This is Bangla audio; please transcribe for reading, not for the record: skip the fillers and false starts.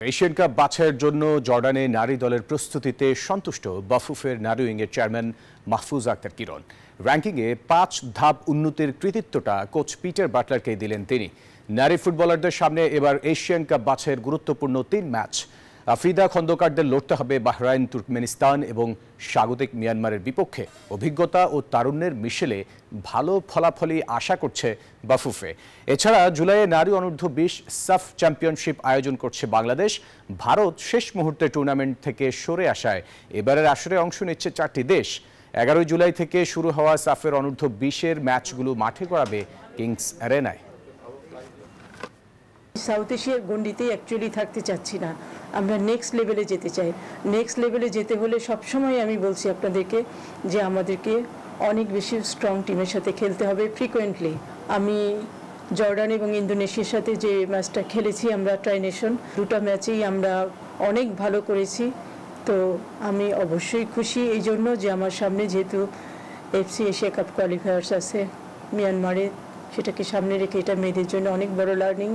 এশিয়ান কাপ বাছাইয়ের জন্য জর্ডানে নারী দলের প্রস্তুতিতে সন্তুষ্ট বাফুফের নারী উইংয়ের চেয়ারম্যান মাহফুজ আক্তার কিরণ। র্যাঙ্কিংয়ে ৫ ধাপ উন্নতির কৃতিত্বটা কোচ পিটার বাটলারকে দিলেন তিনি। নারী ফুটবলারদের সামনে এবার এশিয়ান কাপ বাছাইয়ের গুরুত্বপূর্ণ ৩ ম্যাচ। আফ্রিদা খন্দকারদের লড়তে হবে বাহরাইন, তুর্কমেনিস্তান এবং স্বাগতিক মিয়ানমারের বিপক্ষে। অভিজ্ঞতা ও তারুণ্যের মিশেলে ভালো ফলাফলই আশা করছে বাফুফে। এছাড়া জুলাইয়ে নারী অনূর্ধ্ব-২০ সাফ চ্যাম্পিয়নশিপ আয়োজন করছে বাংলাদেশ। ভারত শেষ মুহূর্তে টুর্নামেন্ট থেকে সরে আসায় এবারের আসরে অংশ নিচ্ছে ৪টি দেশ। ১১ জুলাই থেকে শুরু হওয়া সাফের অনূর্ধ্ব-২০-এর ম্যাচগুলো মাঠে গড়াবে কিংস অ্যারেনায়। সাউথ এশিয়ার গণ্ডিতেই অ্যাকচুয়ালি থাকতে চাচ্ছি না, আমরা নেক্সট লেভেলে যেতে চাই। নেক্সট লেভেলে যেতে হলে সবসময় আমি বলছি আপনাদেরকে যে আমাদেরকে অনেক বেশি স্ট্রং টিমের সাথে খেলতে হবে ফ্রিকোয়েন্টলি। আমি জর্ডান এবং ইন্দোনেশিয়ার সাথে যে ম্যাচটা খেলেছি আমরা ট্রাই নেশন, দুটো ম্যাচেই আমরা অনেক ভালো করেছি। তো আমি অবশ্যই খুশি এই জন্য যে আমার সামনে যেহেতু এফসি এশিয়া কাপ কোয়ালিফায়ার্স আছে মিয়ানমারে, সেটাকে সামনে রেখে এটা মেয়েদের জন্য অনেক বড় লার্নিং।